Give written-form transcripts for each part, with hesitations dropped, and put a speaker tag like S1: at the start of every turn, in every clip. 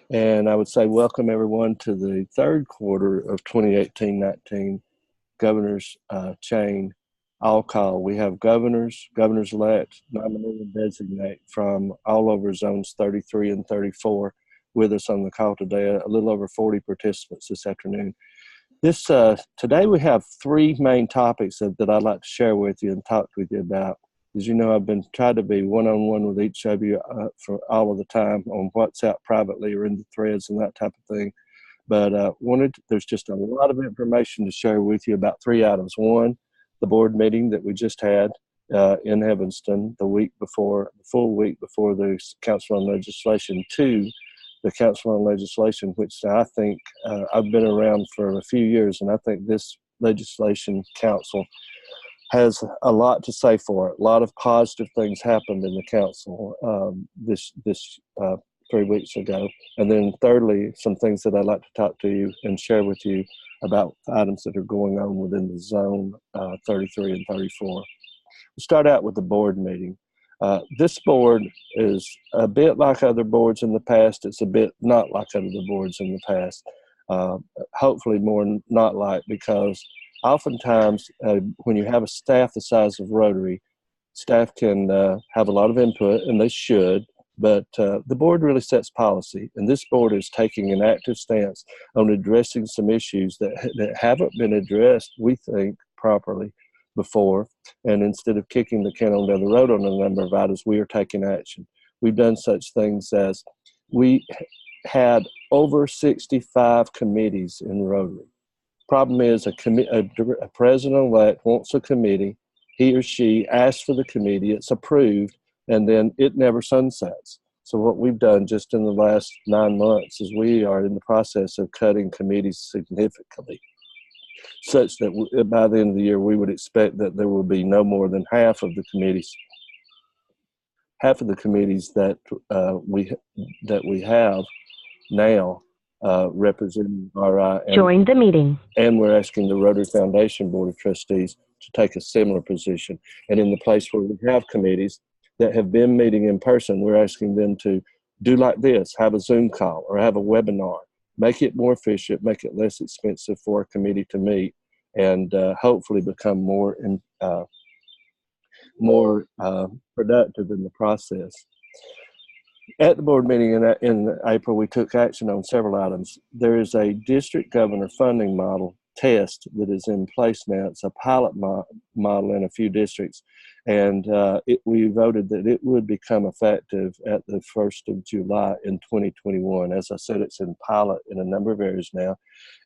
S1: And I would say welcome everyone to the third quarter of 2018-19 Governor's Chain All Call. We have governors-elect, nominee and designate from all over zones 33 and 34 with us on the call today, a little over 40 participants this afternoon. Today we have three main topics that I'd like to share with you and talk with you about. As you know, I've been trying to be one-on-one with each of you for all of the time on WhatsApp privately or in the threads and that type of thing. But there's just a lot of information to share with you about three items. One, the board meeting that we just had in Evanston the full week before the Council on Legislation. Two, the Council on Legislation, which I think I've been around for a few years, and I think this legislation council has a lot to say for it. A lot of positive things happened in the council this 3 weeks ago. And then thirdly, some things that I'd like to talk to you and share with you about items that are going on within the zone 33 and 34. We'll start out with the board meeting. This board is a bit like other boards in the past. It's a bit not like other boards in the past. Hopefully more not like, because oftentimes when you have a staff the size of Rotary, staff can have a lot of input, and they should, but the board really sets policy, and this board is taking an active stance on addressing some issues that haven't been addressed, we think, properly before. And instead of kicking the can down the road on a number of items, we are taking action. We've done such things as we had over 65 committees in Rotary. Problem is, a president-elect wants a committee. He or she asks for the committee, it's approved, and then it never sunsets. So what we've done just in the last 9 months is we are in the process of cutting committees significantly, such that by the end of the year, we would expect that there will be no more than half of the committees that we have now representing RI.
S2: Join the meeting.
S1: And we're asking the Rotary Foundation Board of Trustees to take a similar position. And in the place where we have committees that have been meeting in person, we're asking them to do like this, have a Zoom call or have a webinar, make it more efficient, make it less expensive for a committee to meet, and hopefully become more productive in the process. At the board meeting in April, we took action on several items. There is a district governor funding model test that is in place now. It's a pilot model in a few districts, and we voted that it would become effective at the 1st of July in 2021. As I said, it's in pilot in a number of areas now,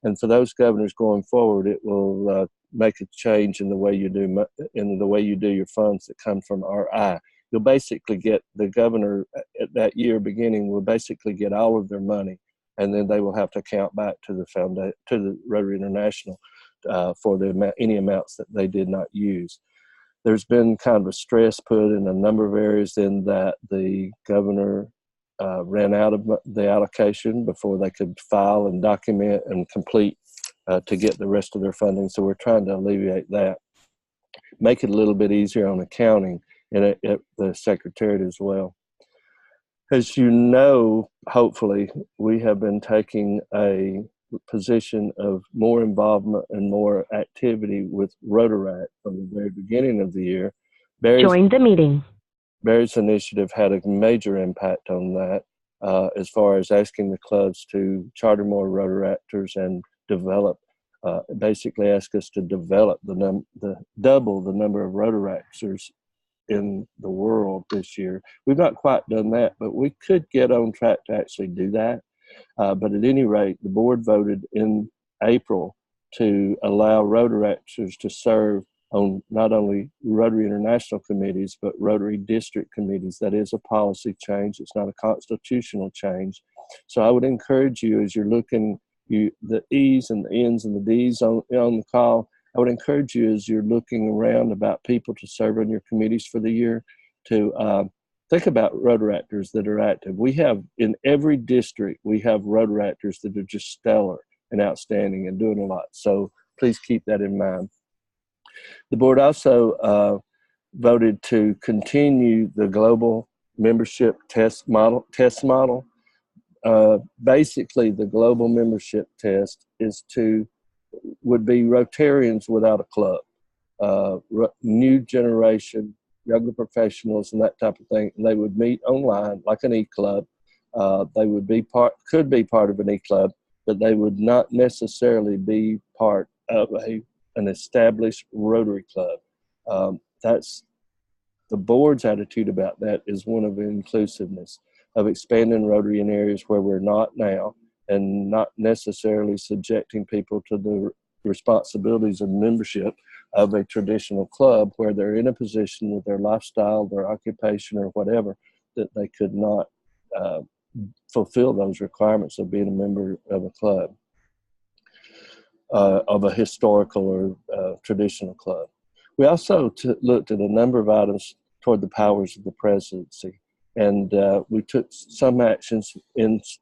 S1: and for those governors going forward, it will make a change in the way you do your funds that come from RI. You'll basically get the governor at that year beginning will basically get all of their money, and then they will have to count back to the Rotary International for any amounts that they did not use. There's been kind of a stress put in a number of areas in that the governor ran out of the allocation before they could file and document and complete to get the rest of their funding. So we're trying to alleviate that, make it a little bit easier on accounting and at the Secretariat as well. As you know, hopefully, we have been taking a position of more involvement and more activity with Rotaract from the very beginning of the year.
S2: Join the meeting.
S1: Barry's initiative had a major impact on that as far as asking the clubs to charter more Rotaractors and develop, basically ask us to develop double the number of Rotaractors in the world this year. We've not quite done that, but we could get on track to actually do that. But at any rate, the board voted in April to allow Rotaractors to serve on not only Rotary International committees, but Rotary District committees. That is a policy change. It's not a constitutional change. So I would encourage you, as you're looking, the E's and the N's and the D's on the call, I would encourage you, as you're looking around about people to serve on your committees for the year, to think about Rotaractors that are active. We have, in every district, we have Rotaractors that are just stellar and outstanding and doing a lot. So please keep that in mind. The board also voted to continue the global membership test model. basically the global membership test would be Rotarians without a club, new generation, younger professionals and that type of thing. And they would meet online like an e-club. They would could be part of an e-club, but they would not necessarily be part of an established Rotary club. That's the board's attitude about that is one of inclusiveness, of expanding Rotary in areas where we're not now, and not necessarily subjecting people to the responsibilities of membership of a traditional club where they're in a position with their lifestyle, their occupation, or whatever, that they could not fulfill those requirements of being a member of a club, of a historical or traditional club. We also looked at a number of items toward the powers of the presidency. And we took some actions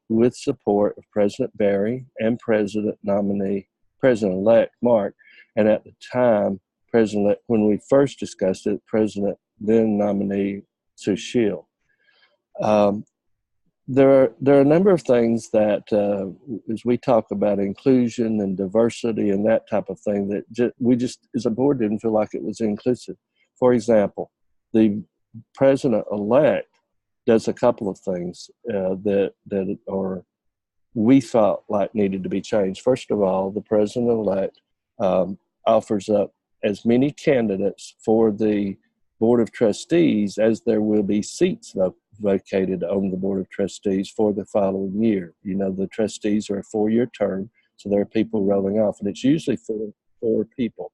S1: with support of President Barry and President-elect Mark. And at the time, when we first discussed it, President then nominee Sushil. There are a number of things that, as we talk about inclusion and diversity and that type of thing, that we just, as a board, didn't feel like it was inclusive. For example, the president-elect does a couple of things that we thought like needed to be changed. First of all, the president-elect offers up as many candidates for the Board of Trustees as there will be seats vacated on the Board of Trustees for the following year. You know, the trustees are a 4-year term, so there are people rolling off, and it's usually four people.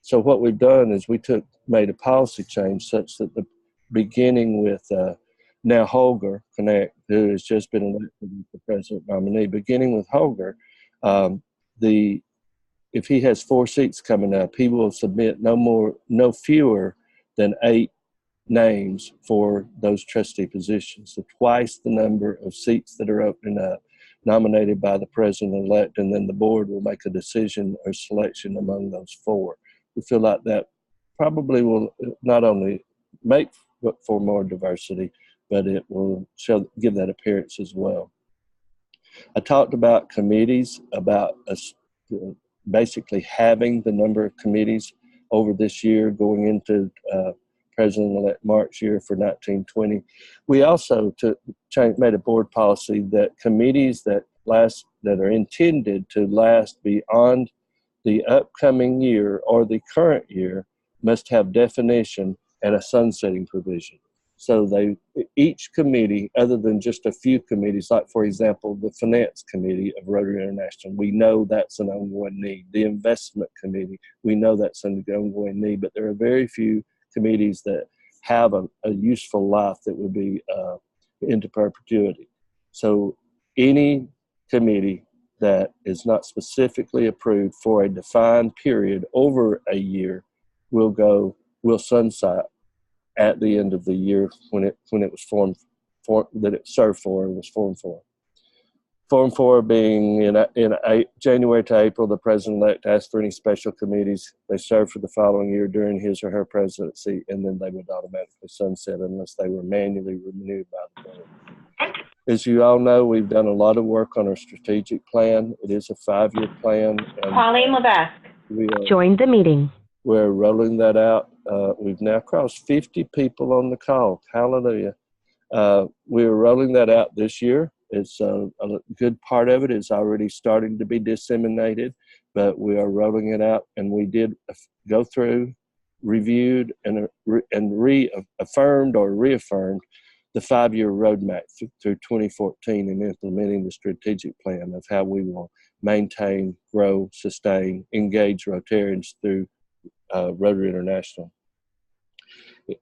S1: So what we've done is made a policy change such that beginning with now Holger Connect, who has just been elected as the president nominee, beginning with Holger, if he has 4 seats coming up, he will submit no fewer than 8 names for those trustee positions. So twice the number of seats that are opening up, nominated by the president-elect, and then the board will make a decision or selection among those 4. We feel like that probably will not only make for more diversity, but it will give that appearance as well. I talked about committees, about basically having the number of committees over this year going into President-elect Mark's year for 1920. We also made a board policy that committees that are intended to last beyond the upcoming year or the current year must have definition and a sunsetting provision. So each committee, other than just a few committees, like for example, the Finance Committee of Rotary International, we know that's an ongoing need. The Investment Committee, we know that's an ongoing need, but there are very few committees that have a useful life that would be into perpetuity. So any committee that is not specifically approved for a defined period over a year will sunset at the end of the year when it was formed that it served for and was formed for. Form 4 being in January to April, the president-elect asked for any special committees. They serve for the following year during his or her presidency, and then they would automatically sunset unless they were manually renewed by the board. As you all know, we've done a lot of work on our strategic plan. It is a 5-year plan.
S2: Pauline Levesque, join the meeting.
S1: We're rolling that out. We've now crossed 50 people on the call. Hallelujah. We're rolling that out this year. It's a good part of it is already starting to be disseminated, but we are rolling it out, and we did go through, reviewed, and reaffirmed the 5-year roadmap through 2014 in implementing the strategic plan of how we will maintain, grow, sustain, engage Rotarians through Rotary International.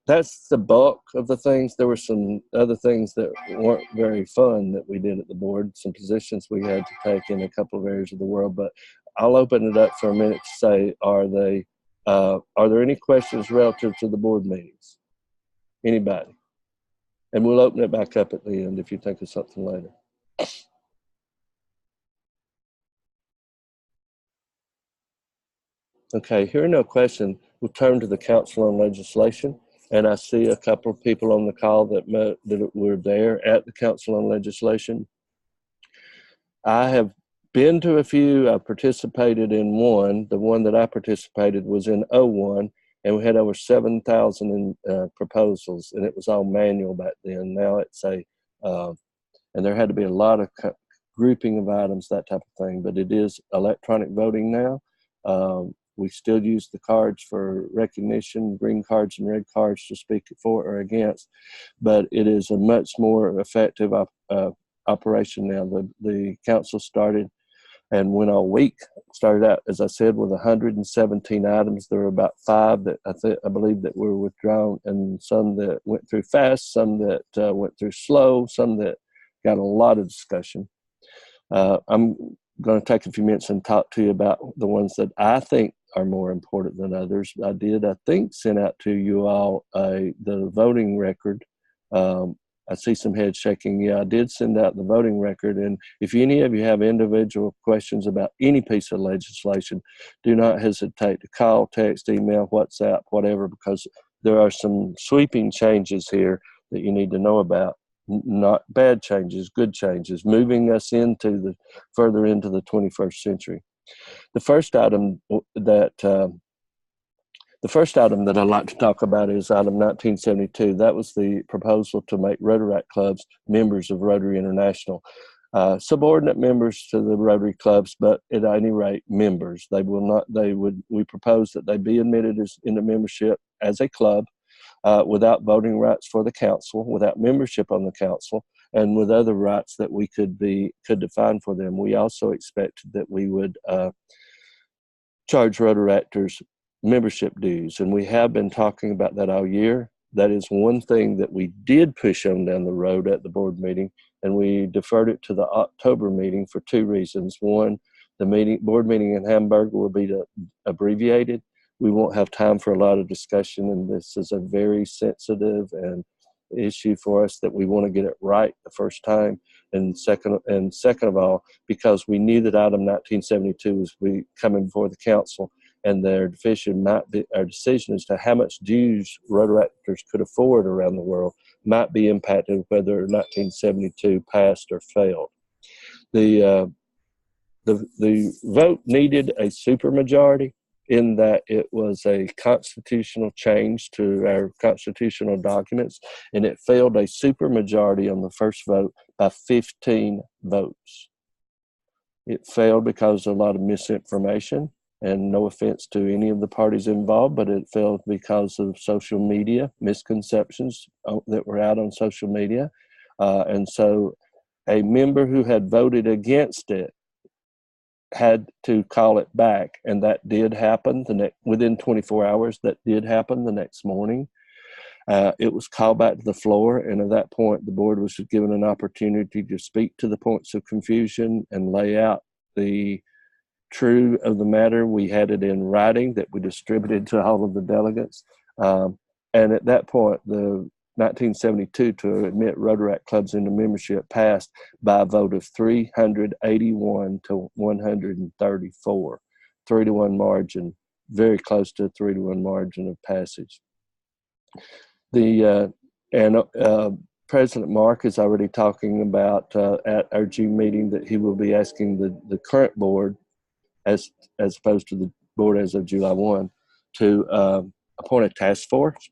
S1: That's the bulk of the things. There were some other things that weren't very fun that we did at the board, some positions we had to take in a couple of areas of the world, but I'll open it up for a minute to say, are there any questions relative to the board meetings? Anybody? And we'll open it back up at the end if you think of something later. Okay, hearing no question, we'll turn to the Council on Legislation. And I see a couple of people on the call that were there at the Council on Legislation. I have been to a few. I participated in one. The one that I participated was in '01, and we had over 7,000 proposals, and it was all manual back then. Now it's and there had to be a lot of grouping of items, that type of thing, but it is electronic voting now. We still use the cards for recognition, green cards and red cards to speak for or against, but it is a much more effective operation now. The council started and went all week. Started out, as I said, with 117 items. There were about 5 that I believe that were withdrawn, and some that went through fast, some that went through slow, some that got a lot of discussion. I'm going to take a few minutes and talk to you about the ones that I think are more important than others. I think, send out to you all the voting record. I see some heads shaking. Yeah, I did send out the voting record. And if any of you have individual questions about any piece of legislation, do not hesitate to call, text, email, WhatsApp, whatever, because there are some sweeping changes here that you need to know about. Not bad changes, good changes, moving us further into the 21st century. The first item that I'd like to talk about is item 1972. That was the proposal to make Rotary clubs members of Rotary International. Subordinate members to the Rotary clubs, but at any rate, members. We propose that they be admitted into membership as a club without voting rights for the council, without membership on the council, and with other rights that we could define for them. We also expected that we would charge Rotaractors membership dues, and we have been talking about that all year. That is one thing that we did push on down the road at the board meeting, and we deferred it to the October meeting for 2 reasons. One, the board meeting in Hamburg will be abbreviated. We won't have time for a lot of discussion, and this is a very sensitive and issue for us that we want to get it right the first time. And second of all, because we knew that item 1972 was coming before the council, and their decision as to how much dues Rotaractors could afford around the world might be impacted whether 1972 passed or failed. The vote needed a supermajority, in that it was a constitutional change to our constitutional documents, and it failed a supermajority on the first vote by 15 votes. It failed because of a lot of misinformation, and no offense to any of the parties involved, but it failed because of social media misconceptions that were out on social media. And so a member who had voted against it had to call it back, and that did happen within 24 hours. That did happen the next morning. It was called back to the floor, and at that point the board was given an opportunity to speak to the points of confusion and lay out the true of the matter. We had it in writing that we distributed to all of the delegates, and at that point the 1972 to admit Rotaract clubs into membership passed by a vote of 381 to 134, 3-1 margin, very close to a 3-1 margin of passage. President Mark is already talking about at our June meeting that he will be asking the current board, as opposed to the board as of July 1, to appoint a task force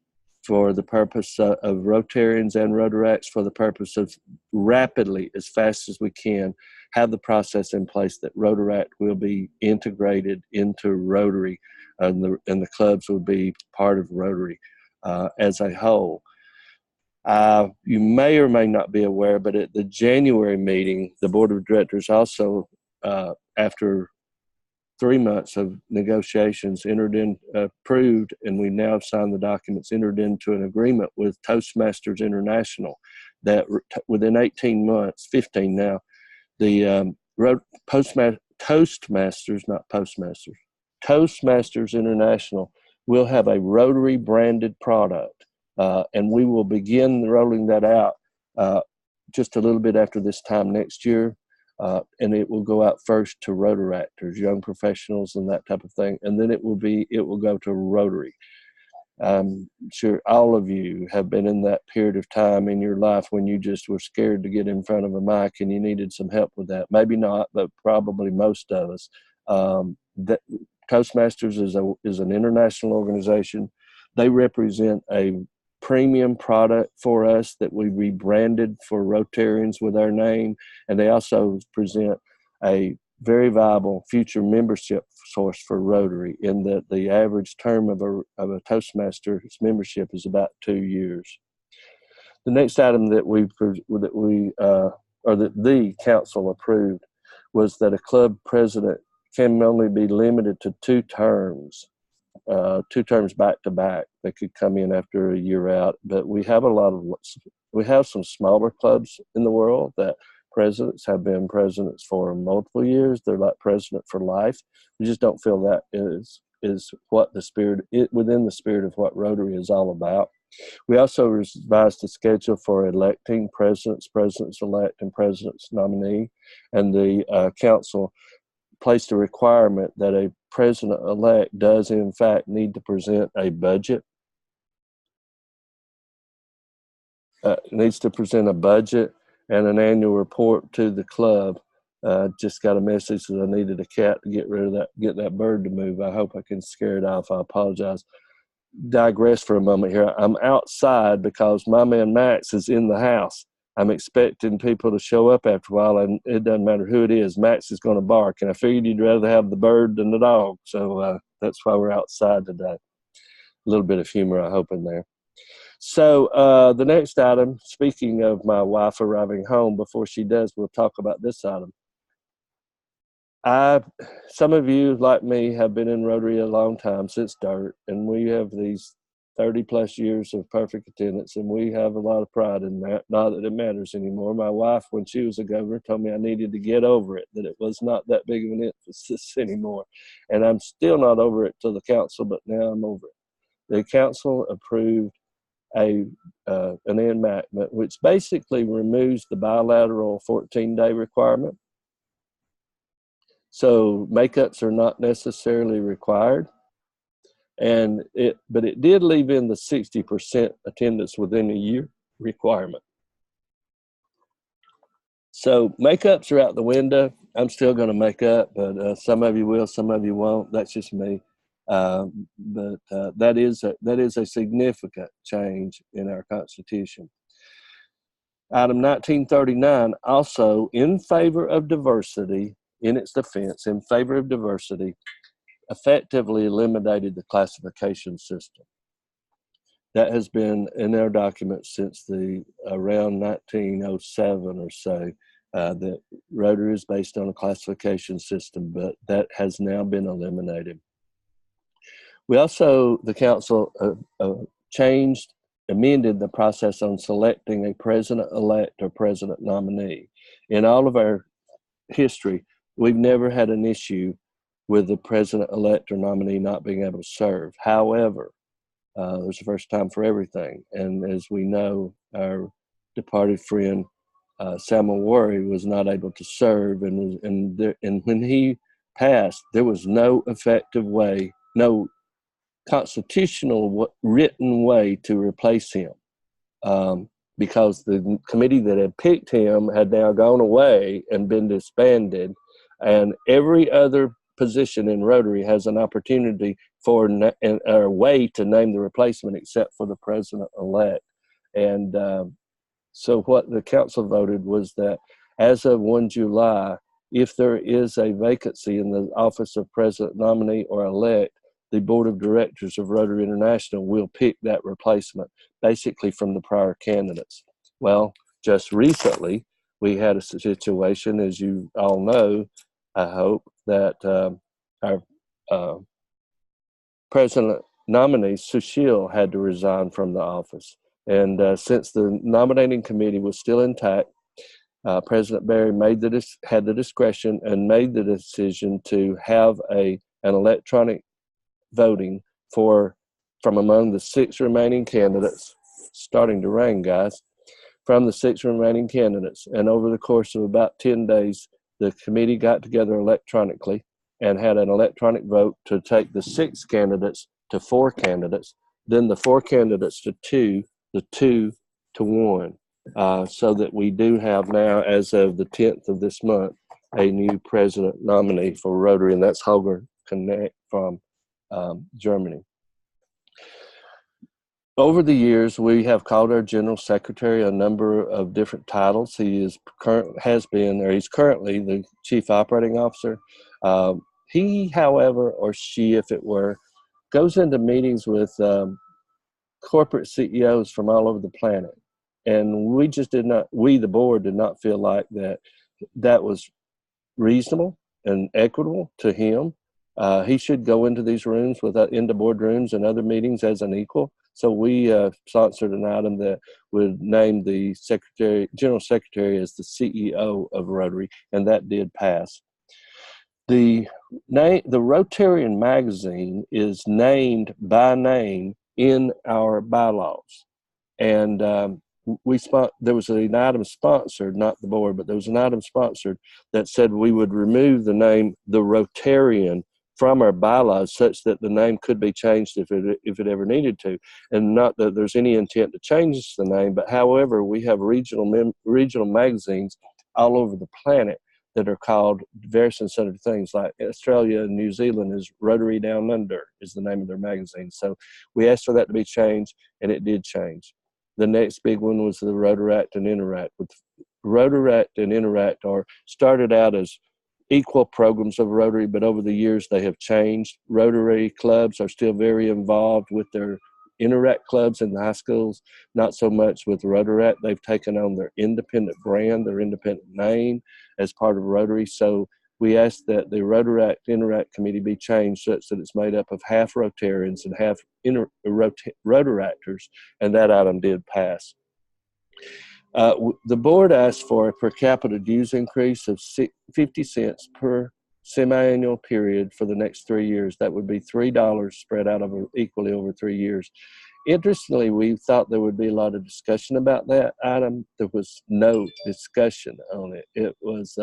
S1: for the purpose of Rotarians and Rotaracts, for the purpose of rapidly, as fast as we can, have the process in place that Rotaract will be integrated into Rotary, and the clubs will be part of Rotary as a whole. You may or may not be aware, but at the January meeting, the Board of Directors also, after 3 months of negotiations, approved, and we now have signed the documents, entered into an agreement with Toastmasters International that within 18 months, 15 now, the Toastmasters, not Postmasters, Toastmasters International will have a Rotary branded product, and we will begin rolling that out just a little bit after this time next year. And it will go out first to Rotaractors, young professionals and that type of thing. And then it will go to Rotary. I'm sure all of you have been in that period of time in your life when you just were scared to get in front of a mic and you needed some help with that. Maybe not, but probably most of us. That Toastmasters is an international organization. They represent a premium product for us that we rebranded for Rotarians with our name, and they also present a very viable future membership source for Rotary, in that the average term of a Toastmasters membership is about 2 years. The next item that the council approved was that a club president can only be limited to 2 terms. 2 terms back to back. They could come in after a year out, but we have some smaller clubs in the world that presidents have been presidents for multiple years. They're like president for life. We just don't feel that is what within the spirit of what Rotary is all about. We also revised the schedule for electing presidents-elect, and presidents nominee, and the council placed a requirement that a president-elect does in fact need to present a budget. Needs to present a budget and an annual report to the club. Just got a message that I needed a cat to get rid of get that bird to move. I hope I can scare it off. I apologize. Digress for a moment here. I'm outside because my man Max is in the house. I'm expecting people to show up after a while, and it doesn't matter who it is. Max is going to bark, and I figured you'd rather have the bird than the dog. So that's why we're outside today. A little bit of humor, I hope, in there. So the next item, speaking of my wife arriving home, before she does, we'll talk about this item. Some of you, like me, have been in Rotary a long time, since DIRT, and we have these 30-plus years of perfect attendance, and we have a lot of pride in that. Not that it matters anymore. My wife, when she was a governor, told me I needed to get over it, that it was not that big of an emphasis anymore. And I'm still not over it to the council, but now I'm over it. The council approved an enactment which basically removes the bilateral 14-day requirement. So makeups are not necessarily required. But it did leave in the 60% attendance within a year requirement. So makeups are out the window. I'm still going to make up, but some of you will, some of you won't. That's just me. But that is a significant change in our Constitution. Item 1939, also in favor of diversity, in its defense, in favor of diversity, effectively eliminated the classification system. That has been in our documents since around 1907 or so. That Rotary is based on a classification system, but that has now been eliminated. We also, the council amended the process on selecting a president-elect or president nominee. In all of our history, we've never had an issue with the president-elect or nominee not being able to serve. However, there's a first time for everything. And as we know, our departed friend, Samuel Worry, was not able to serve. And when he passed, there was no effective way, no constitutional written way to replace him. Because the committee that had picked him had now gone away and been disbanded. And every other position in Rotary has an opportunity for a way to name the replacement, except for the president-elect. And so what the council voted was that as of 1 July, if there is a vacancy in the office of president nominee or elect, the board of directors of Rotary International will pick that replacement, basically from the prior candidates. Well, just recently, we had a situation, as you all know, I hope, that our president nominee, Sushil, had to resign from the office. And since the nominating committee was still intact, President Barry had the discretion and made the decision to have an electronic voting from among the 6 remaining candidates. Starting to rain, guys. From the 6 remaining candidates. And over the course of about 10 days, the committee got together electronically and had an electronic vote to take the 6 candidates to 4 candidates. then the 4 candidates to 2, the 2 to 1, so that we do have now, as of the 10th of this month, a new president nominee for Rotary, and that's Holger Connect from Germany. Over the years, we have called our General Secretary a number of different titles. He's currently the Chief Operating Officer. He, however, or she, if it were, goes into meetings with corporate CEOs from all over the planet. And we the board did not feel like that was reasonable and equitable to him. He should go into these rooms, into boardrooms and other meetings as an equal. So we sponsored an item that would name the General Secretary as the CEO of Rotary, and that did pass. The Rotarian magazine is named by name in our bylaws, and there was an item sponsored, not the board, but there was an item sponsored that said we would remove the name the Rotarian from our bylaws, such that the name could be changed if it ever needed to. And not that there's any intent to change the name, but however, we have regional magazines all over the planet that are called various and sundry things. Like Australia and New Zealand is Rotary Down Under is the name of their magazine. So we asked for that to be changed, and it did change. The next big one was the Rotaract and Interact. With Rotaract and Interact started out as equal programs of Rotary, but over the years they have changed. Rotary clubs are still very involved with their Interact clubs in the high schools, not so much with Rotaract. They've taken on their independent brand, their independent name as part of Rotary. So we asked that the Rotaract Interact committee be changed such that it's made up of half Rotarians and half Rotaractors, and that item did pass. The board asked for a per capita dues increase of 50 cents per semi-annual period for the next 3 years. That would be $3 spread out equally over 3 years. Interestingly, we thought there would be a lot of discussion about that item. There was no discussion on it. It was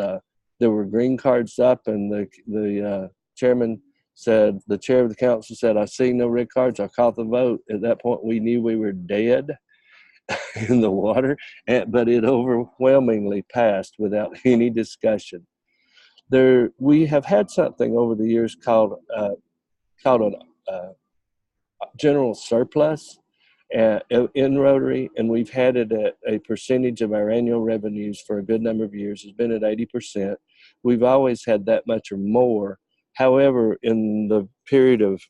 S1: there were green cards up, and the chairman said, the chair of the council said, "I see no red cards. I call the vote." At that point, we knew we were dead in the water, but it overwhelmingly passed without any discussion. We have had something over the years called a general surplus in Rotary, and we've had it at a percentage of our annual revenues for a good number of years. It's been at 80%. We've always had that much or more. However, in the period of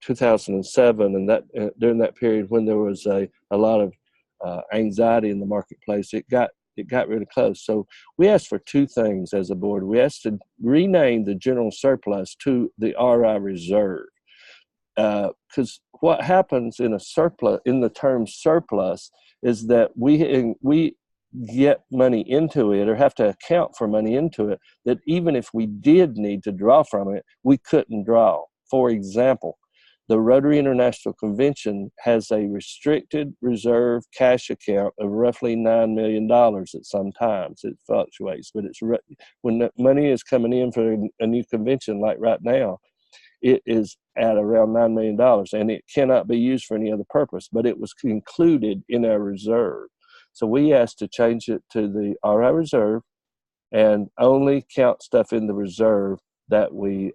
S1: 2007 and during that period when there was a lot of anxiety in the marketplace, it got really close. So we asked for two things as a board. We asked to rename the general surplus to the RI reserve, because what happens in the term surplus is that we get money into it, or have to account for money into it, that even if we did need to draw from it, we couldn't draw. For example, the Rotary International Convention has a restricted reserve cash account of roughly $9 million at some times. It fluctuates, but when the money is coming in for a new convention, like right now, it is at around $9 million, and it cannot be used for any other purpose, but it was included in our reserve. So we asked to change it to the RI reserve and only count stuff in the reserve that we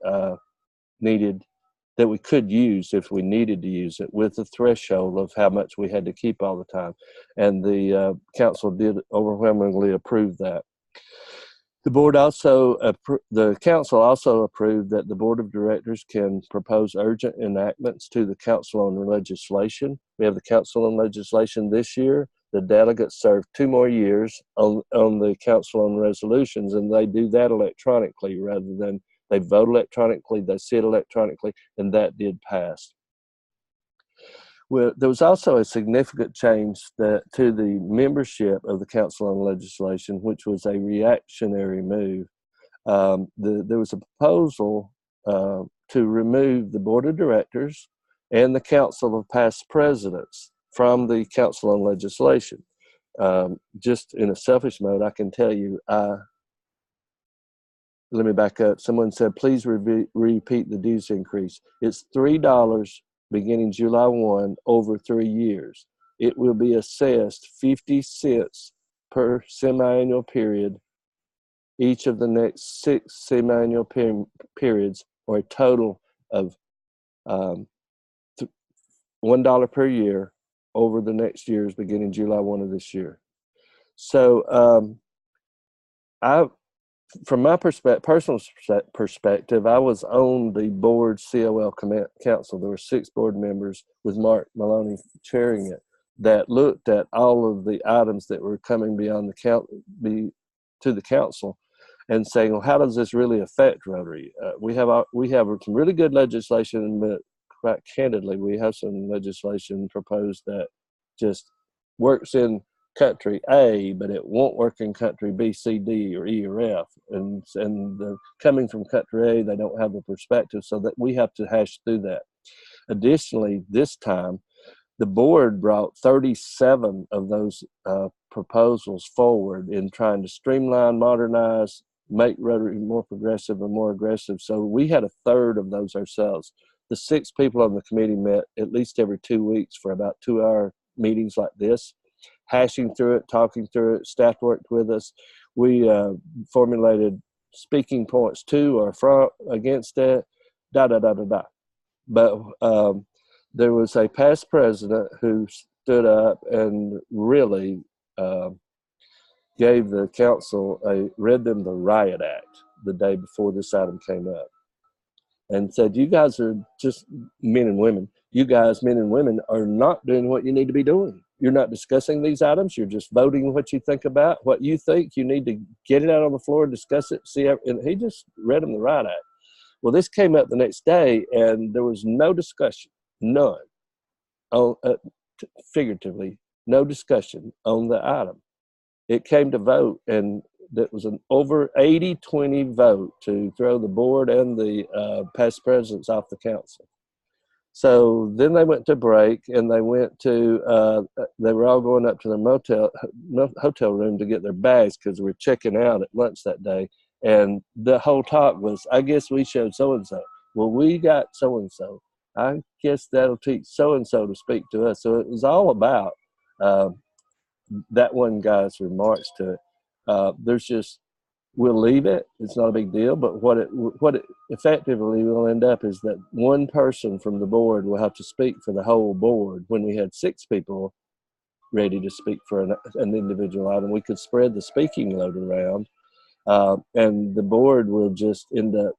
S1: that we could use if we needed to use it, with a threshold of how much we had to keep all the time. And the council did overwhelmingly approve that. The council also approved that the board of directors can propose urgent enactments to the council on legislation. We have the council on legislation this year. The delegates serve 2 more years on the council on resolutions, and they do that electronically rather than they vote electronically, they see it electronically, and that did pass. Well, there was also a significant change to the membership of the Council on Legislation, which was a reactionary move. There was a proposal to remove the board of directors and the Council of Past Presidents from the Council on Legislation. Just in a selfish mode, I can tell you, let me back up. Someone said, please repeat the dues increase. It's $3 beginning July 1 over 3 years. It will be assessed 50 cents per semi-annual period each of the next 6 semi-annual periods, or a total of $1 per year over the next years beginning July 1 of this year. So from my personal perspective, I was on the board COL council. There were 6 board members with Mark Maloney chairing it that looked at all of the items that were coming beyond to the council and saying, well, how does this really affect Rotary? We have some really good legislation, but quite candidly, we have some legislation proposed that just works in country A, but it won't work in country B, C, D, or E, or F. And coming from country A, they don't have the perspective, so that we have to hash through that. Additionally, this time, the board brought 37 of those proposals forward in trying to streamline, modernize, make Rotary more progressive and more aggressive. So we had a third of those ourselves. The 6 people on the committee met at least every 2 weeks for about 2-hour meetings like this, hashing through it, talking through it. Staff worked with us. We formulated speaking points to or from against it, But there was a past president who stood up and really gave the council read them the riot act the day before this item came up, and said, you guys are just men and women. You guys, men and women, are not doing what you need to be doing. You're not discussing these items. You're just voting what you think about. What you think, you need to get it out on the floor and discuss it. And he just read them the riot act. Well, this came up the next day, and there was no discussion, none, figuratively, no discussion on the item. It came to vote, and that was an over 80-20 vote to throw the board and the past presidents off the council. So then they went to break, and they went to, they were all going up to their hotel room to get their bags because we were checking out at lunch that day. And the whole talk was, I guess we showed so-and-so. Well, we got so-and-so. I guess that'll teach so-and-so to speak to us. So it was all about that one guy's remarks to it. There's just, we'll leave it. It's not a big deal. But what it effectively will end up is that one person from the board will have to speak for the whole board. When we had 6 people ready to speak for an individual item, we could spread the speaking load around, and the board will just end up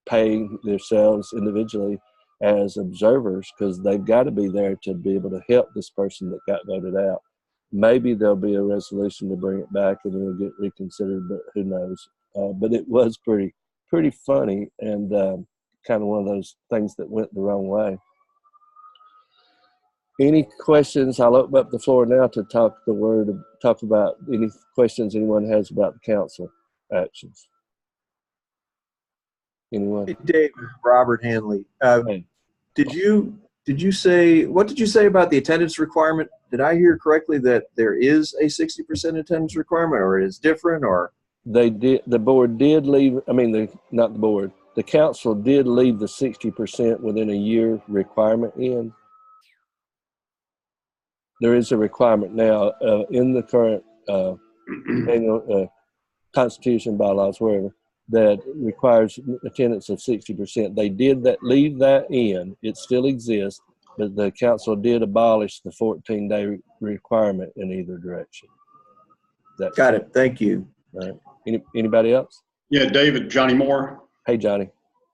S1: paying themselves individually as observers because they've got to be there to be able to help this person that got voted out. Maybe there'll be a resolution to bring it back and it'll get reconsidered, but who knows? But it was pretty funny and kind of one of those things that went the wrong way. Any questions? I'll open up the floor now to talk about any questions anyone has about the council actions. Anyone?
S3: Hey, Dave, Robert Hanley.
S1: Hey.
S3: Did you say, what did you say about the attendance requirement? Did I hear correctly that there is a 60% attendance requirement, or it is different, or?
S1: They did, the board did leave, not the board, the council did leave the 60% within a year requirement in. There is a requirement now in the current annual constitution, bylaws, wherever, that requires attendance of 60%. They did leave that in. It still exists, but the council did abolish the 14-day requirement in either direction.
S3: Got it. Thank you.
S1: All right. Anybody else?
S4: Yeah, David, Johnny Moore.
S1: Hey, Johnny.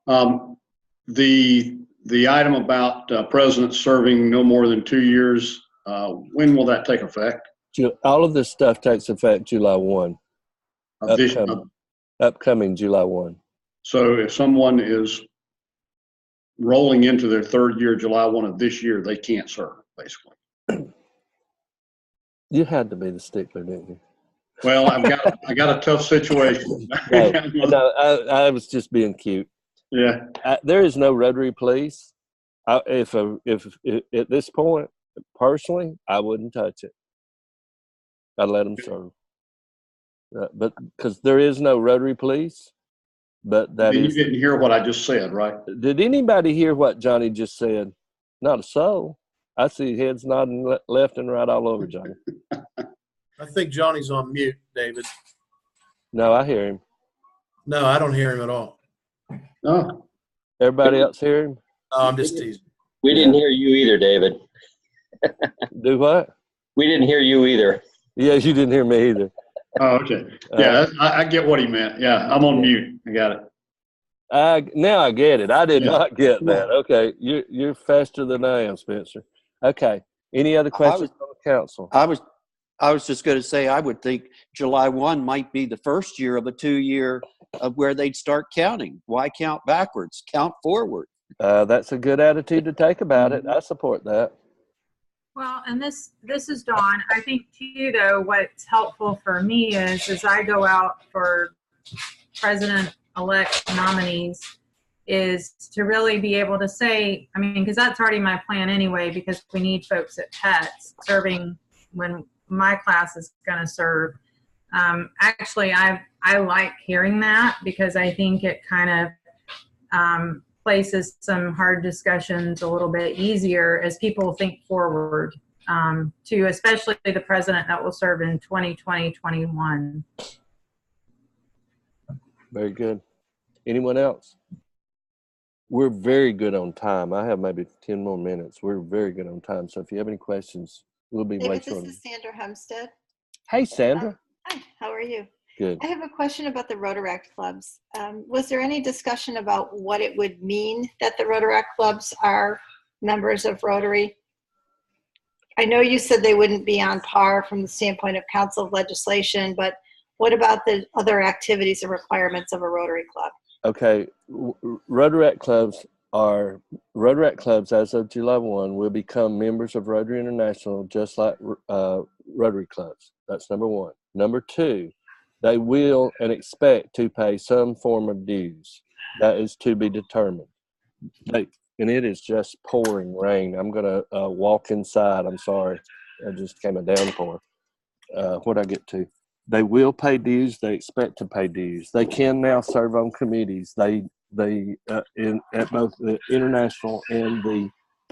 S4: The item about presidents serving no more than 2 years, when will that take effect?
S1: All of this stuff takes effect July 1. Upcoming July 1.
S4: So if someone is rolling into their 3rd year, July 1 of this year, they can't serve, basically.
S1: You had to be the stickler, didn't you?
S4: Well, I got a tough situation.
S1: No, I was just being cute.
S4: Yeah.
S1: There is no Rotary police. If at this point, personally, I wouldn't touch it. I'd let them serve. But because there is no Rotary police, but that
S4: you didn't hear what I just said, right?
S1: Did anybody hear what Johnny just said? Not a soul. I see heads nodding left and right all over Johnny.
S5: I think Johnny's on mute, David.
S1: No, I hear him.
S5: No, I don't hear him at all.
S4: Oh,
S1: Everybody else hear him?
S5: No, I'm just teasing.
S6: We didn't hear you either, David.
S1: Do what?
S6: We didn't hear you either.
S1: Yeah, you didn't hear me either.
S4: oh, okay. Yeah, I get what he meant. Yeah, I'm on mute. I got it.
S1: Now I get it. I did
S4: Yeah.
S1: not get that. Okay, you're faster than I am, Spencer. Okay. Any other questions on the council?
S7: I was just going to say, I would think July 1 might be the first year of a 2-year of where they'd start counting. Why count backwards? Count forward.
S1: That's a good attitude to take about it. I support that.
S8: Well, and this is Dawn. I think too, though, what's helpful for me is as I go out for president-elect nominees is to really be able to say, I mean, because that's already my plan anyway, because we need folks at PETS serving when my class is going to serve. Actually, I like hearing that because I think it kind of places some hard discussions a little bit easier as people think forward to especially the president that will serve in 2020-21.
S1: Very good. Anyone else? We're very good on time. I have maybe 10 more minutes. We're very good on time. So if you have any questions, we'll be
S9: David,
S1: waiting on
S9: this
S1: you.
S9: is Sandra Humstead.
S1: Hey, Sandra.
S9: Hi, how are you?
S1: Good.
S9: I have a question about the Rotaract clubs. Was there any discussion about what it would mean that the Rotaract clubs are members of Rotary? I know you said they wouldn't be on par from the standpoint of council of legislation, but what about the other activities and requirements of a Rotary club?
S1: Okay. Rotaract clubs as of July 1 will become members of Rotary International just like Rotary clubs. That's number one. Number two, they will and expect to pay some form of dues. That is to be determined. And it is just pouring rain. I'm going to walk inside. I'm sorry. It just came a downpour. What'd I get to? They will pay dues. They expect to pay dues. They can now serve on committees. They at both the international and the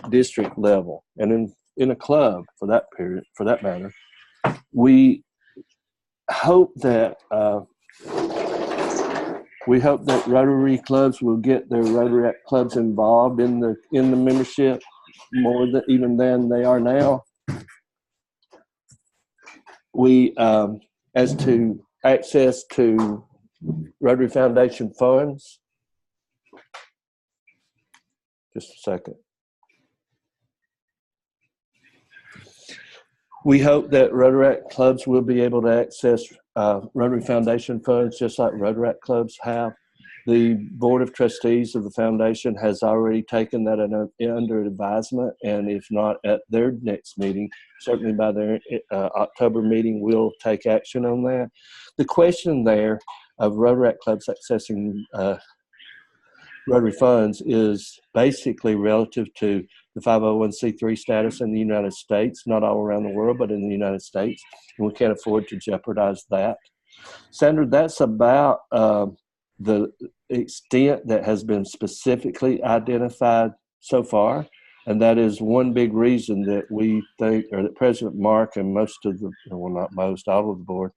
S1: district level, and in a club for that matter. We hope that Rotary clubs will get their Rotaract clubs involved in the membership more than they are now. We as to access to Rotary Foundation funds. Just a second. We hope that Rotaract clubs will be able to access Rotary Foundation funds just like Rotaract clubs have. The Board of Trustees of the Foundation has already taken that under advisement, and if not at their next meeting, certainly by their October meeting, we'll take action on that. The question there of Rotaract clubs accessing Rotary funds is basically relative to the 501c3 status in the United States, not all around the world, but in the United States, and we can't afford to jeopardize that. Sandra, that's about the extent that has been specifically identified so far, and that is one big reason that we think, or that President Mark and most of the, well, not most, all of the board,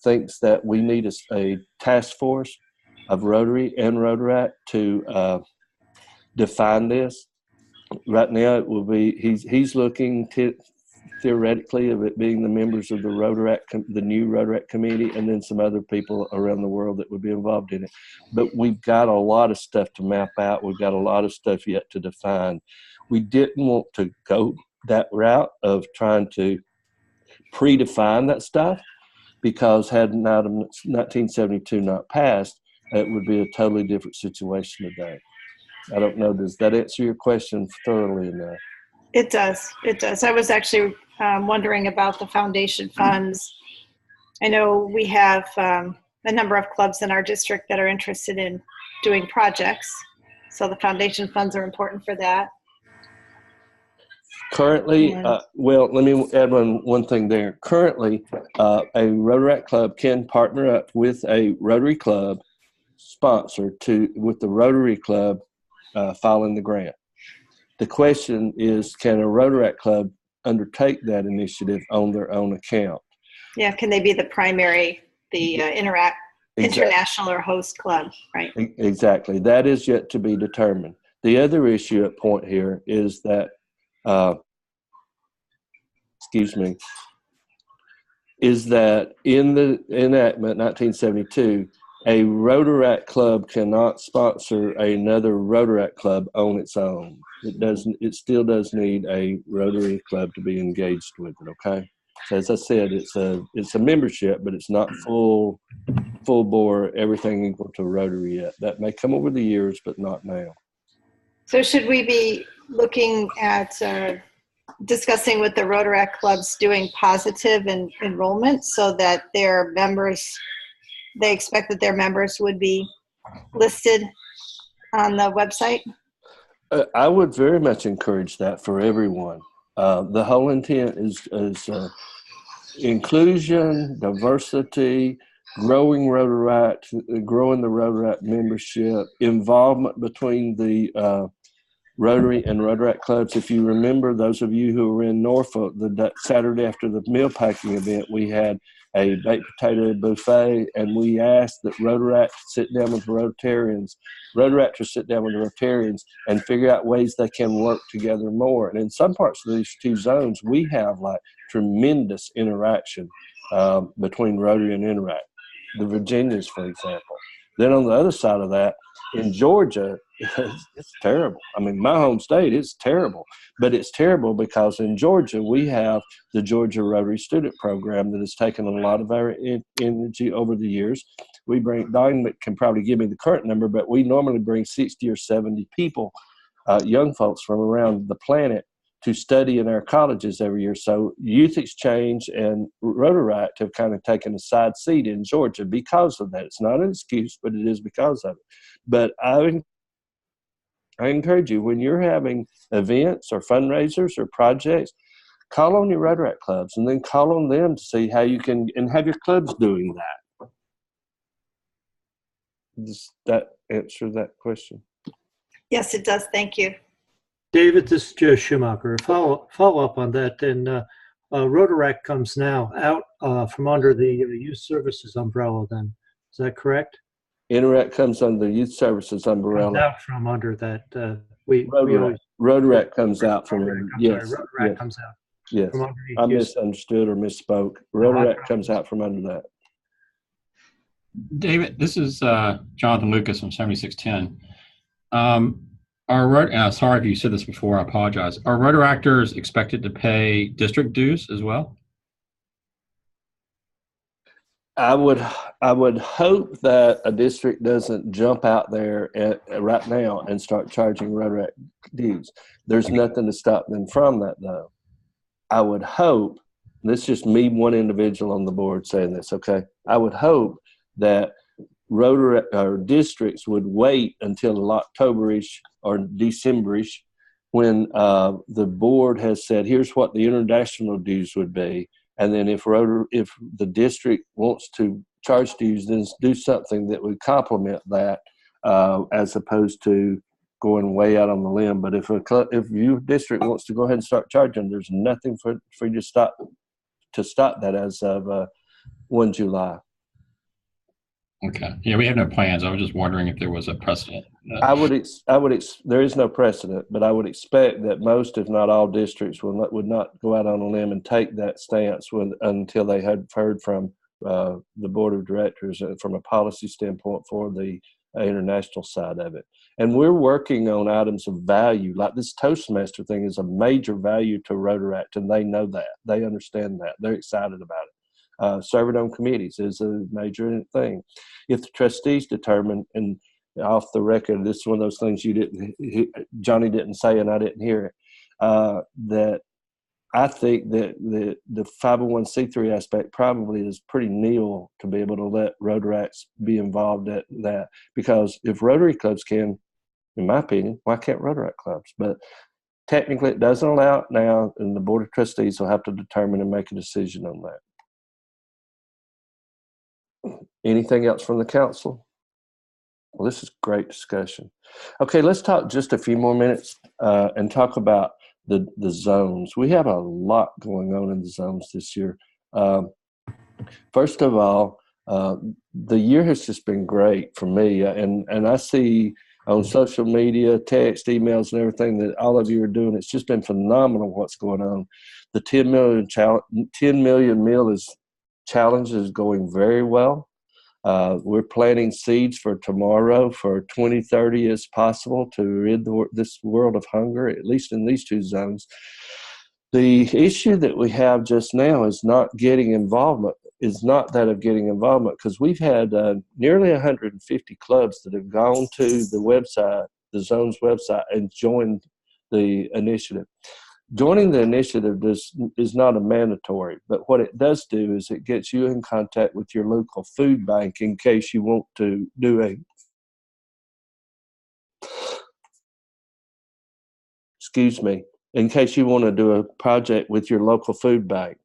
S1: thinks that we need a task force of Rotary and Rotaract to define this. Right now, it will be he's looking theoretically of it being the members of the Rotaract, the new Rotaract committee, and then some other people around the world that would be involved in it. But we've got a lot of stuff to map out. We've got a lot of stuff yet to define. We didn't want to go that route of trying to predefine that stuff, because had 1972 not passed, it would be a totally different situation today. I don't know, does that answer your question thoroughly enough?
S9: It does. It does. I was actually wondering about the foundation funds. I know we have a number of clubs in our district that are interested in doing projects, so the foundation funds are important for that.
S1: Currently, well, let me add one thing there. Currently, a Rotaract club can partner up with a Rotary club sponsor with the Rotary club filing the grant. The question is, can a Rotaract club undertake that initiative on their own account?
S9: Yeah, can they be the primary, the international or host club, right?
S1: Exactly. That is yet to be determined. The other issue at point here is that, is that in the enactment 1972, a Rotaract club cannot sponsor another Rotaract club on its own. It still does need a Rotary club to be engaged with it, okay? So as I said, it's a membership, but it's not full bore, everything equal to Rotary yet. That may come over the years, but not now.
S9: So should we be looking at discussing with the Rotaract clubs doing positive enrollment so that their members, they expect that their members would be listed on the website?
S1: I would very much encourage that for everyone. The whole intent is inclusion, diversity, growing the Rotaract membership, involvement between the Rotary and Rotaract clubs. If you remember, those of you who were in Norfolk, the Saturday after the meal packing event, we had a baked potato buffet, and we asked that Rotaract sit down with Rotaractors sit down with the Rotarians and figure out ways they can work together more. And in some parts of these two zones, we have like tremendous interaction between Rotary and Interact. The Virginias, for example. Then on the other side of that, in Georgia, it's terrible. I mean, my home state, it's terrible. But it's terrible because in Georgia, we have the Georgia Rotary Student Program that has taken a lot of our energy over the years. We bring, Don can probably give me the current number, but we normally bring 60 or 70 people, young folks from around the planet, to study in our colleges every year. So Youth Exchange and Rotaract have kind of taken a side seat in Georgia because of that. It's not an excuse, but it is because of it. But I encourage you, when you're having events or fundraisers or projects, call on your Rotaract clubs and then call on them to see how you can, and have your clubs doing that. Does that answer that question?
S9: Yes, it does. Thank you.
S10: David, this is Joe Schumacher. Follow up on that, then Rotaract comes now out from under the Youth Services umbrella then. Is that correct?
S1: Interact comes under the Youth Services umbrella.
S10: Comes out from under that.
S1: Rotaract comes out from under. Yes.
S10: Rotaract comes out.
S1: Yes.
S10: From
S1: I misunderstood or misspoke. Rotaract comes out from under that.
S11: David, this is Jonathan Lucas from 7610. Sorry if you said this before, I apologize. Are Rotaractors expected to pay district dues as well?
S1: I would hope that a district doesn't jump out there right now and start charging Rotaract dues. There's nothing to stop them from that, though. I would hope, this is just me, one individual on the board saying this, okay? I would hope that Rotary or districts would wait until Octoberish or Decemberish when the board has said, here's what the international dues would be. And then if the district wants to charge dues, then do something that would complement that as opposed to going way out on the limb. But if your district wants to go ahead and start charging, there's nothing for you to stop that as of 1 July.
S11: Okay. Yeah, we have no plans. I was just wondering if there was a precedent.
S1: There is no precedent, but I would expect that most, if not all, districts would not go out on a limb and take that stance until they had heard from the board of directors from a policy standpoint for the international side of it. And we're working on items of value, like this Toastmaster thing is a major value to Rotaract, and they know that. They understand that. They're excited about it. Serving on committees is a major thing. If the trustees determine, and off the record, this is one of those things Johnny didn't say and I didn't hear it, that I think that the 501c3 aspect probably is pretty nil to be able to let Rotaracts be involved at that. Because if Rotary clubs can, in my opinion, why can't Rotaract clubs? But technically it doesn't allow it now, and the board of trustees will have to determine and make a decision on that. Anything else from the council? Well, this is great discussion. Okay, let's talk just a few more minutes and talk about the zones. We have a lot going on in the zones this year. First of all, the year has just been great for me, and I see on social media, text, emails, and everything that all of you are doing. It's just been phenomenal what's going on. The 10 million meal challenge is going very well. We're planting seeds for tomorrow for 2030 as possible to rid this world of hunger, at least in these two zones. The issue that we have just now is not getting involvement, is not that of getting involvement, because we've had nearly 150 clubs that have gone to the website, the zone's website, and joined the initiative. Joining the initiative is not a mandatory, but what it does do is it gets you in contact with your local food bank in case you want to do in case you want to do a project with your local food bank.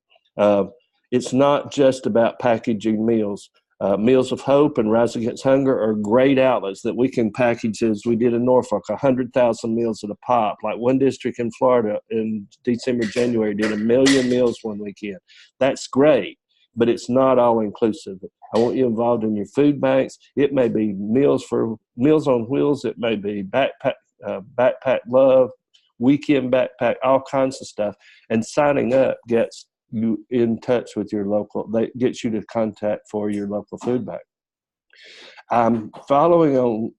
S1: It's not just about packaging meals. Meals of Hope and Rise Against Hunger are great outlets that we can package, as we did in Norfolk, 100,000 meals at a pop. Like one district in Florida in December, January did 1 million meals one weekend. That's great, but it's not all inclusive. I want you involved in your food banks. It may be Meals on Wheels. It may be backpack love, weekend backpack, all kinds of stuff. And signing up gets you in touch with your local, that gets you to contact for your local food bank. Following on,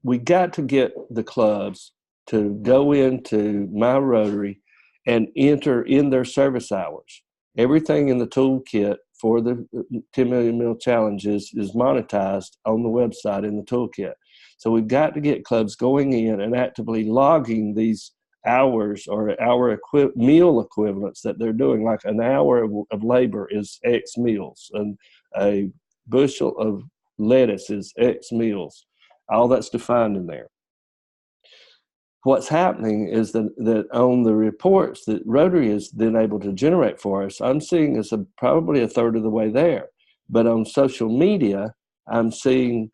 S1: we got to get the clubs to go into My Rotary and enter in their service hours. Everything in the toolkit for the 10 Million Meal Challenge is monetized on the website in the toolkit. So we've got to get clubs going in and actively logging these hours or meal equivalents that they're doing. Like an hour of labor is X meals, and a bushel of lettuce is X meals. All that's defined in there. What's happening is that on the reports that Rotary has been able to generate for us, I'm seeing us probably a third of the way there. But on social media, I'm seeing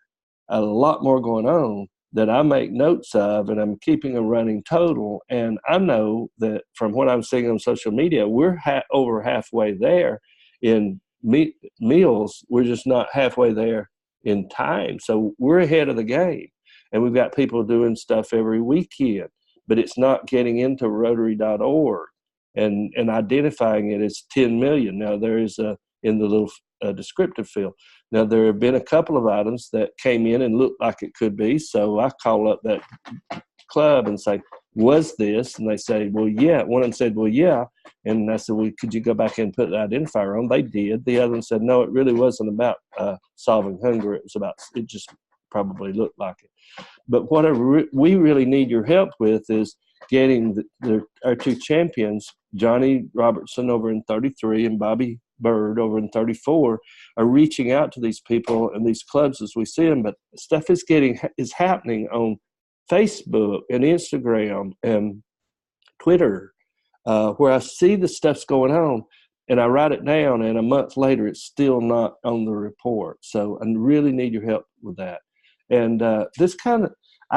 S1: a lot more going on that I make notes of, and I'm keeping a running total. And I know that from what I'm seeing on social media, we're over halfway there in meals. We're just not halfway there in time. So we're ahead of the game. And we've got people doing stuff every weekend, but it's not getting into Rotary.org and identifying it as 10 million. Now there is in the little descriptive field. Now, there have been a couple of items that came in and looked like it could be. So I call up that club and say, was this? And they say, well, yeah. One of them said, well, yeah. And I said, well, could you go back and put the identifier on? They did. The other one said, no, it really wasn't about solving hunger. It just probably looked like it. But what we really need your help with is getting our two champions, Johnny Robertson over in 33 and Bobby Bird over in 34, are reaching out to these people and these clubs as we see them. But stuff is happening on Facebook and Instagram and Twitter, where I see the stuff's going on and I write it down, and a month later it's still not on the report. So I really need your help with that. And I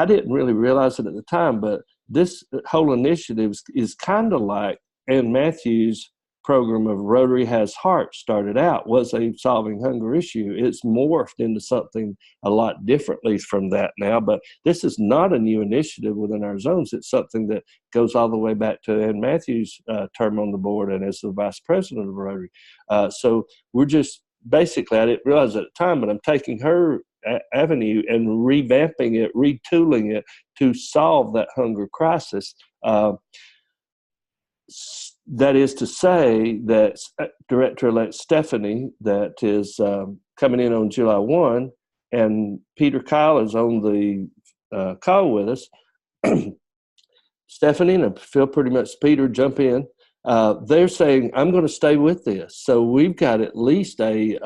S1: didn't really realize it at the time, but this whole initiative is kind of like Ann Matthews' program of Rotary Has Heart started out, was a solving hunger issue. It's morphed into something a lot differently from that now, but this is not a new initiative within our zones. It's something that goes all the way back to Ann Matthews' term on the board and as the vice president of Rotary. So we're just basically, I didn't realize at the time, but I'm taking her avenue and revamping it, retooling it to solve that hunger crisis. That is to say that Director-elect Stephanie, that is coming in on July 1, and Peter Kyle is on the call with us. Stephanie, and I feel pretty much Peter, jump in. They're saying, I'm going to stay with this. So we've got at least a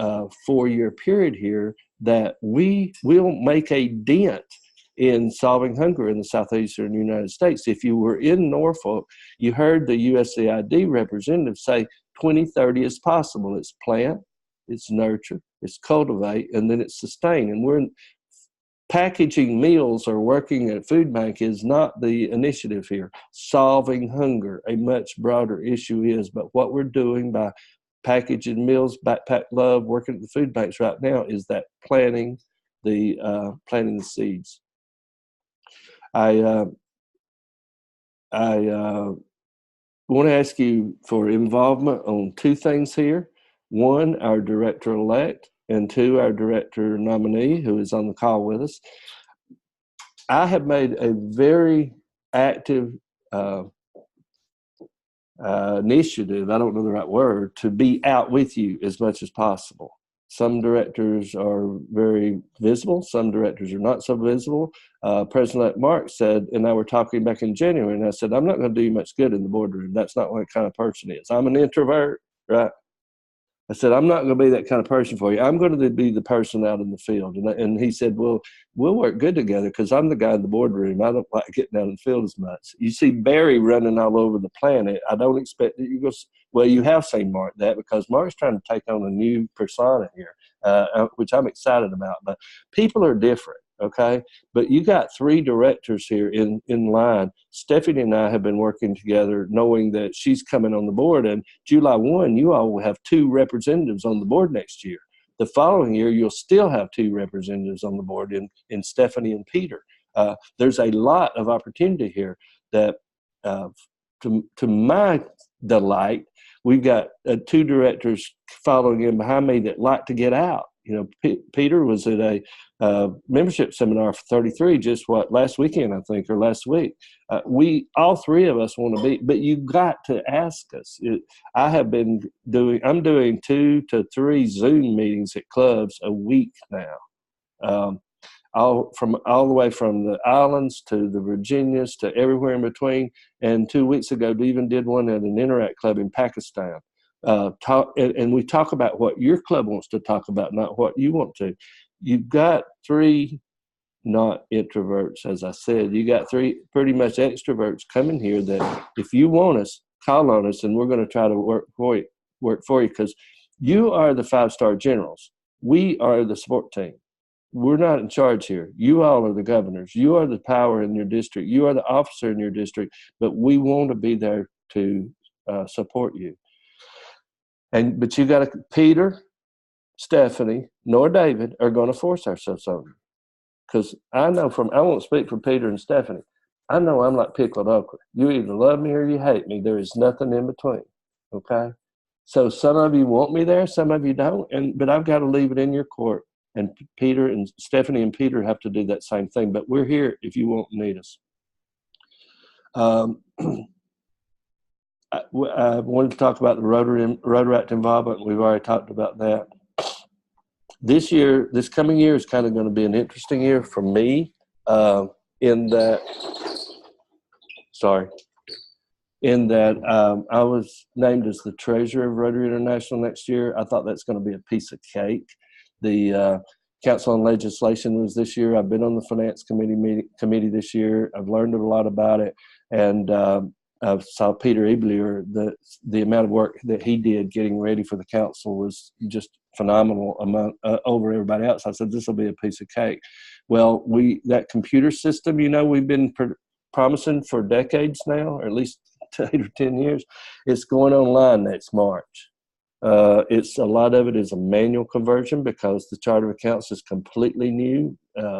S1: 4-year period here that we will make a dent in solving hunger in the southeastern United States. If you were in Norfolk, you heard the USAID representative say 2030 is possible. It's plant, it's nurture, it's cultivate, and then it's sustain. And packaging meals or working at a food bank is not the initiative here. Solving hunger, a much broader issue is, but what we're doing by packaging meals, Backpack Love, working at the food banks right now is that planting the seeds. I want to ask you for involvement on two things here. One, our director-elect, and two, our director nominee, who is on the call with us. I have made a very active initiative, I don't know the right word, to be out with you as much as possible. Some directors are very visible. Some directors are not so visible. President Mark said, and I were talking back in January, and I said, I'm not going to do you much good in the boardroom. That's not what kind of person is. I'm an introvert, right? I said, I'm not going to be that kind of person for you. I'm going to be the person out in the field. And he said, well, we'll work good together because I'm the guy in the boardroom. I don't like getting out in the field as much. You see Barry running all over the planet. I don't expect that you go, well, you have seen Mark that because Mark's trying to take on a new persona here, which I'm excited about. But people are different. Okay, but you got three directors here in line. Stephanie and I have been working together knowing that she's coming on the board, and July 1, you all will have 2 representatives on the board next year. The following year, you'll still have 2 representatives on the board in Stephanie and Peter. There's a lot of opportunity here that, to my delight, we've got 2 directors following in behind me that like to get out. You know, Peter was at a membership seminar for 33 just last weekend, I think, or last week. All 3 of us want to be, but you got to ask us. I'm doing 2 to 3 Zoom meetings at clubs a week now. All the way from the islands to the Virginias to everywhere in between. And 2 weeks ago, we even did one at an Interact club in Pakistan. And we talk about what your club wants to talk about, not what you want to. You've got 3 not introverts, as I said. You got 3 pretty much extroverts coming here that if you want us, call on us, and we're going to try to work for you because you are the 5-star generals. We are the support team. We're not in charge here. You all are the governors. You are the power in your district. You are the officer in your district, but we want to be there to support you. But you got to, Peter, Stephanie, nor David are going to force ourselves on you. Because I know I won't speak for Peter and Stephanie. I know I'm like pickled okra. You either love me or you hate me. There is nothing in between. Okay? So some of you want me there, some of you don't. But I've got to leave it in your court. And Peter and Stephanie and Peter have to do that same thing. But we're here if you want and need us. I wanted to talk about the Rotary Act involvement. We've already talked about that. This coming year is kind of going to be an interesting year for me in that I was named as the treasurer of Rotary International next year. I thought that's going to be a piece of cake. The Council on Legislation was this year. I've been on the Finance Committee this year. I've learned a lot about it. And I saw Peter Eblier, the amount of work that he did getting ready for the council was just phenomenal over everybody else. I said, this will be a piece of cake. Well, that computer system, we've been promising for decades now, or at least 8 or 10 years, it's going online next March. A lot of it is a manual conversion because the Charter of Accounts is completely new.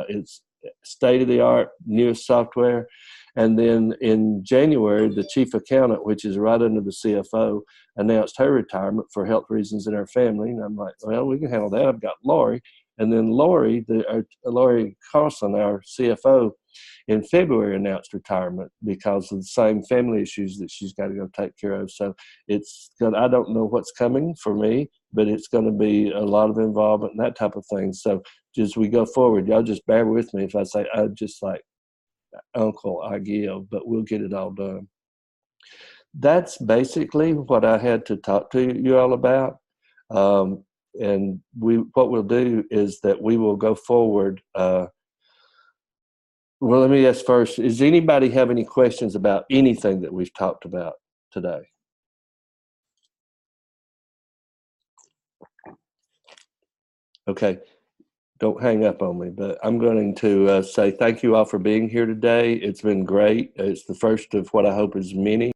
S1: It's state-of-the-art, newest software. And then in January, the chief accountant, which is right under the CFO, announced her retirement for health reasons in our family. And I'm like, well, we can handle that. I've got Lori. And then Lori Carlson, our CFO, in February announced retirement because of the same family issues that she's got to go take care of. So I don't know what's coming for me, but it's going to be a lot of involvement and that type of thing. So as we go forward, y'all just bear with me if I say I just like uncle I give, but we'll get it all done. That's basically what I had to talk to you all about. And what we'll do is that we will go forward. Well, let me ask first, does anybody have any questions about anything that we've talked about today? Okay. don't hang up on me, but I'm going to say thank you all for being here today. It's been great. It's the first of what I hope is many.